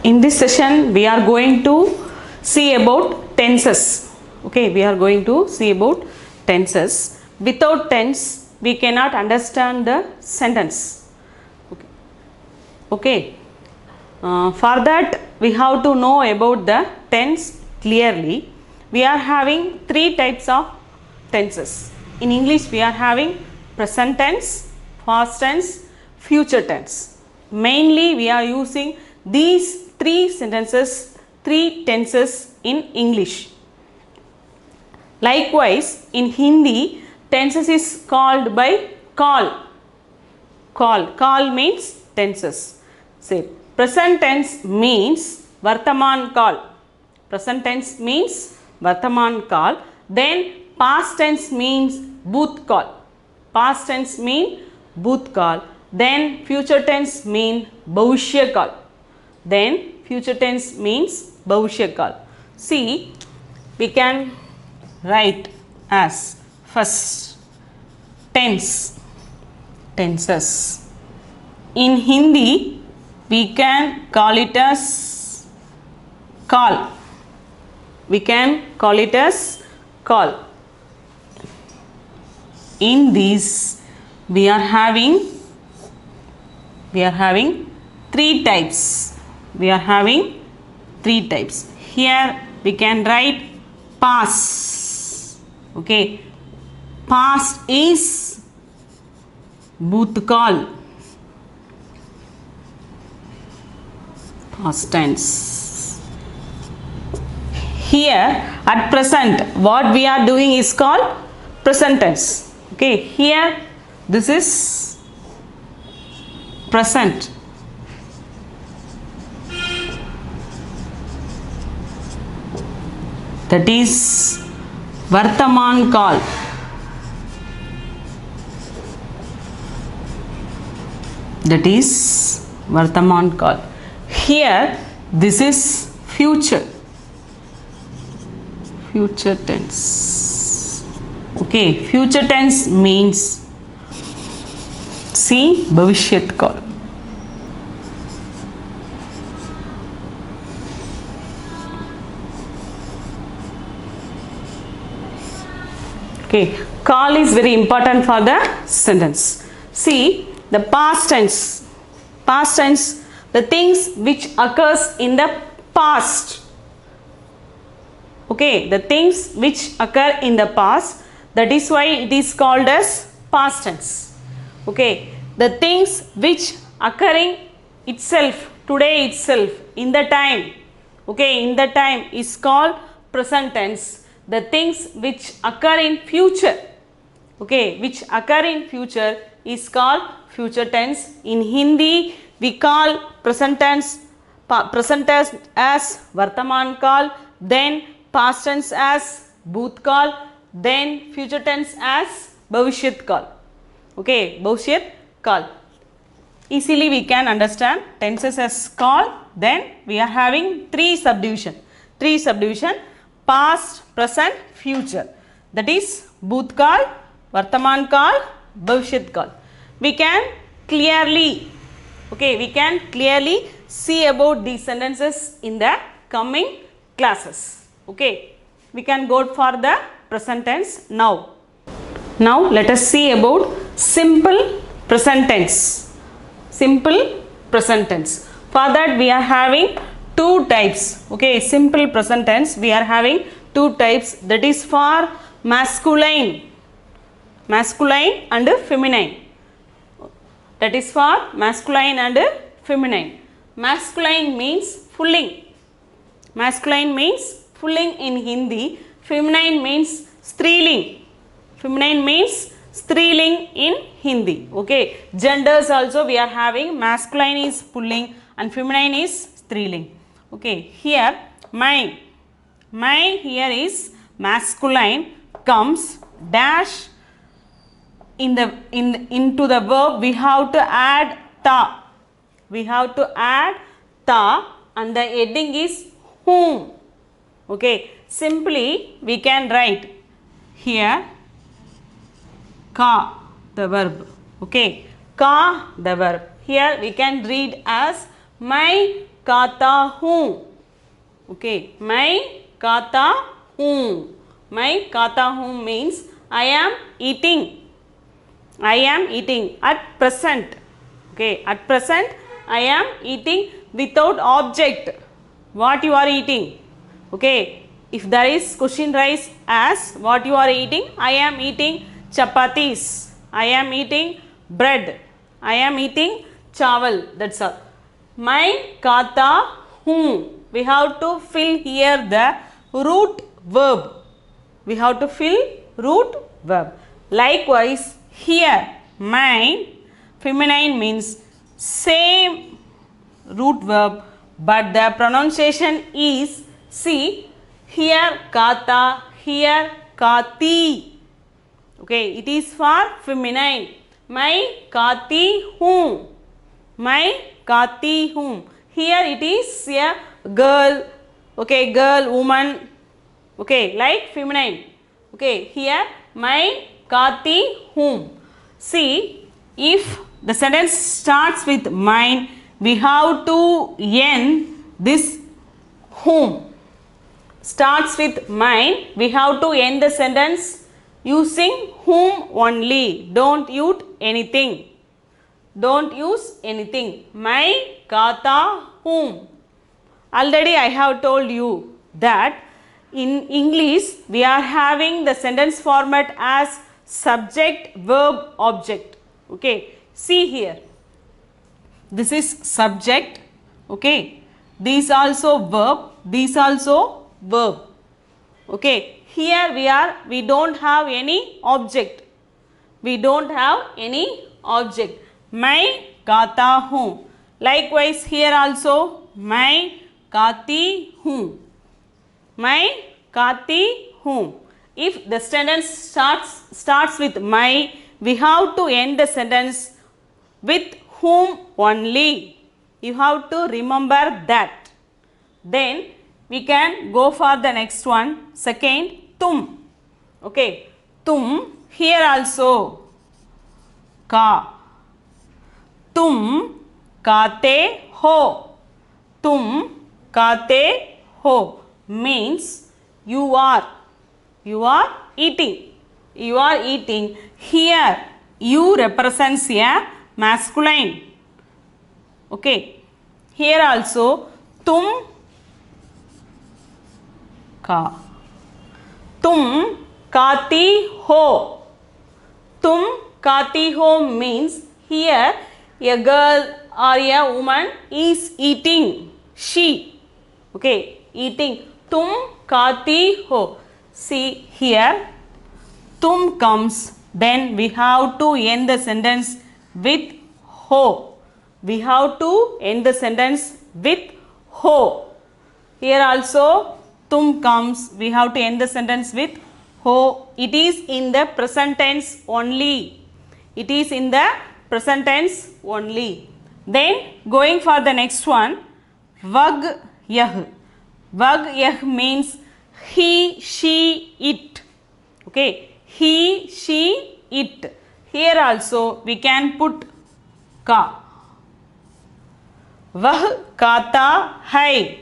In this session we are going to see about tenses. Okay, we are going to see about tenses. Without tense we cannot understand the sentence. Okay. For that we have to know about the tense clearly. We are having three types of tenses. In English we are having present tense, past tense, future tense. Mainly we are using these three tenses in English. Likewise in Hindi, tenses is called by call. Call means tenses. Say present tense means Vartaman Kal. Present tense means Vartaman Kal. Then past tense means Bhutkal. Past tense mean Bhutkal. Then future tense mean Bhavishyakal. Then future tense means Bhavishyakal. See, we can write as first tenses. In Hindi we can call it as call. We can call it as call. In these we are having three types. Here we can write past. Okay, past is Bhutkal. Past tense. Here at present what we are doing is called present tense. Okay, here this is present. That is Vartaman Kal. That is Vartaman Kal. Here this is future tense. Okay, future tense means see Bhavishyat Kal. Okay, call is very important for the sentence. See the past tense, the things which occurs in the past. Okay, the things which occur in the past, that is why it is called as past tense. Okay, the things which occurring itself, today itself, in the time. Okay, in the time is called present tense. The things which occur in future, okay, which occur in future is called future tense. In Hindi we call present tense as Vartaman Kal, then past tense as Bhutkal, then future tense as Bhavishyat Kal. Okay, Bhavishyat Kal. Easily we can understand tenses as call. Then we are having three subdivision. Past, present, future. That is Bhutkal, Vartaman Kal, Bhavishyat Kal. We can clearly see about these sentences in the coming classes. Okay, we can go for the present tense now. Now let us see about simple present tense. For that we are having two types. Okay, simple present tense we are having two types, that is for masculine and feminine. That is for masculine and feminine. Masculine means pulling. In Hindi. Feminine means striling. In Hindi. Okay, genders also we are having, masculine is pulling and feminine is striling. Okay, here my here is masculine comes dash into the verb we have to add ta. And the heading is whom. Okay, simply we can write here ka the verb. Okay, ka the verb. Here we can read as my खाता हूँ. Okay, मैं खाता हूँ. मैं खाता हूँ means I am eating. I am eating at present. Okay, at present I am eating without object. What you are eating? Okay, if there is question raised as what you are eating, I am eating chapatis. I am eating bread. I am eating chawal. That's all. मैं खाता हूँ. We have to fill here the root verb. We have to fill root verb. Likewise, here mine feminine means same root verb, but the pronunciation is see here kata, here kati. Okay, it is for feminine. मैं खाती हूँ. मैं खाती हूँ. Here it is a girl. Okay, girl, woman. Okay, like feminine. Okay, here मैं खाती हूँ. See, if the sentence starts with mine, we have to end this whom. Starts with mine, we have to end the sentence using whom only. Don't use anything. Don't use anything. मैं खाता हूँ. Already I have told you that in English we are having the sentence format as subject, verb, object. Okay, see here. This is subject. Okay, these also verb. These also verb. Okay, here we don't have any object. We don't have any object. मैं खाता हूँ. Likewise here also मैं खाती हूँ. मैं खाती हूँ. If the sentence starts with my, we have to end the sentence with whom only. You have to remember that. Then we can go for the next one. Second, तुम. Okay, तुम. Here also का. तुम खाते हो. तुम खाते हो means you are eating. You are eating. Here you represents a masculine. Okay, here also तुम का. तुम खाती हो. तुम खाती हो means here a girl or a woman is eating. She. Okay, eating. तुम खाती हो. See here, तुम comes, then we have to end the sentence with ho. We have to end the sentence with ho. Here also तुम comes, we have to end the sentence with ho. It is in the present tense only. It is in the present tense only. Then going for the next one, vag yah. Vag yah means he, she, it. Okay, he, she, it. Here also we can put ka. Vah खाता है.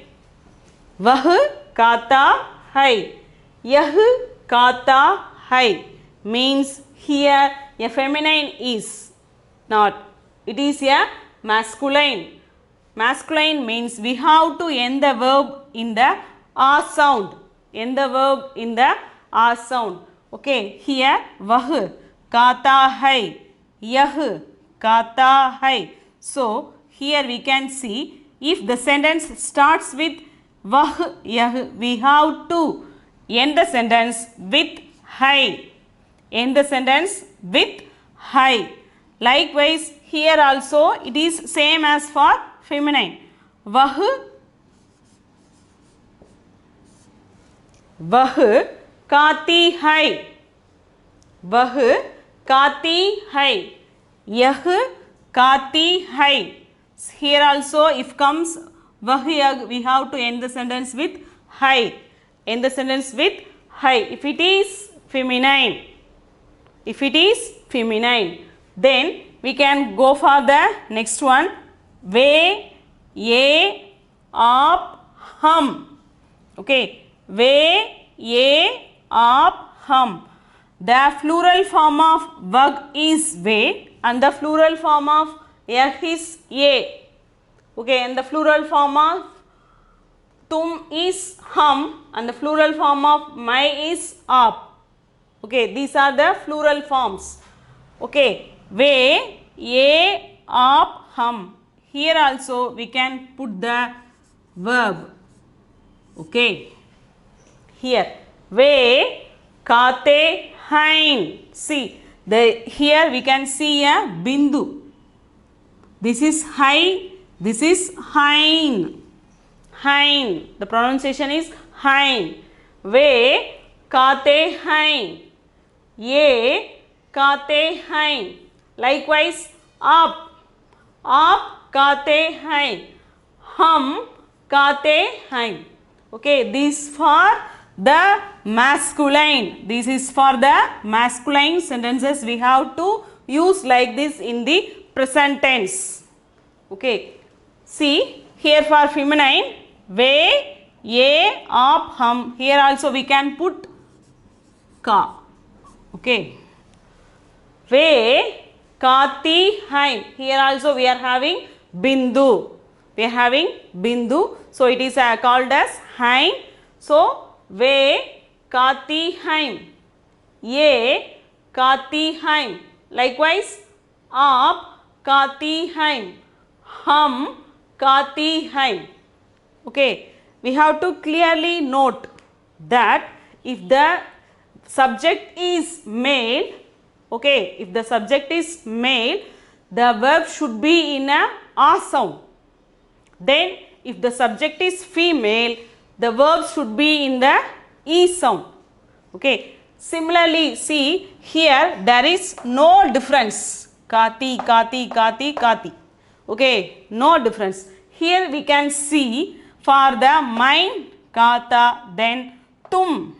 Vah खाता है. Yah खाता है means here a feminine is not. It is a masculine. Masculine means we have to end the verb in the a sound. End the verb in the a sound. Okay, here vah खाता है. Yah खाता है. So here we can see if the sentence starts with vah yah, we have to end the sentence with hai. End the sentence with hai. Likewise here also it is same as for feminine. Vah खाती है. वह खाती है. यह खाती है. Here also if comes vah yah, we have to end the sentence with hai. End the sentence with hai. If it is feminine, then we can go for the next one. Ve, ye, आप हम. Okay, वे ये आप हम. The plural form of vag is ve and the plural form of yah is ye. Okay, and the plural form of tum is hum and the plural form of my is aap. Okay, these are the plural forms. Okay, ve ye aap hum. Here also we can put the verb. Okay, here ve kate hain. See, here we can see a bindu. This is hai, this is hain. Hain, the pronunciation is hain. Ve kate hain. Ye kate hain. Likewise, aap kate hain. Hum kate hain. Okay, this for the masculine. This is for the masculine sentences. We have to use like this in the present tense. Okay, see here for feminine, ve ye aap hum. Here also we can put ka. Okay, ve kati hain. Here also we are having bindu. We are having bindu, so it is called as hain. So ve kati hain. Ye kati hain. Likewise, aap kati hain. Hum kati hain. Okay, we have to clearly note that if the subject is male, okay, if the subject is male, the verb should be in a a sound. Then if the subject is female, the verb should be in the e sound. Okay, similarly, see here there is no difference. Kati, kati, kati, kati. Okay, no difference. Here we can see for the mine kata, then tum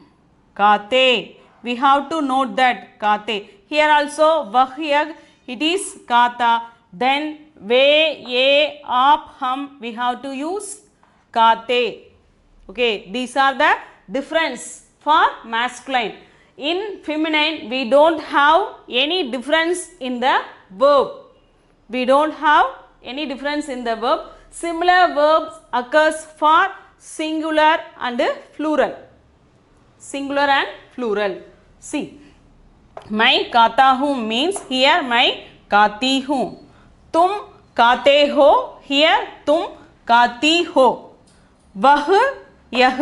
kate. We have to note that kate. Here also vahyag, it is kata. Then ve ye aap hum, we have to use kate. Okay, these are the difference for masculine. In feminine, we don't have any difference in the verb. We don't have any difference in the verb. Similar verbs occurs for singular and plural. Singular and plural. See, मैं खाता हूँ means here मैं खाती हूँ. तुम खाते हो, here तुम खाती हो. वह यह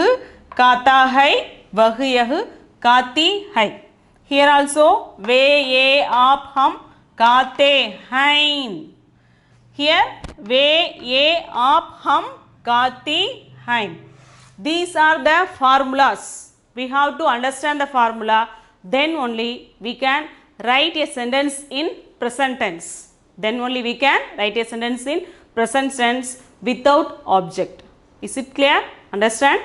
खाता है, वह यह खाती है. Here also वे ये आप हम खाते हैं. Here वे ये आप हम खाती हैं. These are the formulas. We have to understand the formula, then only we can write a sentence in present tense. Then only we can write a sentence in present tense without object. Is it clear? Understand?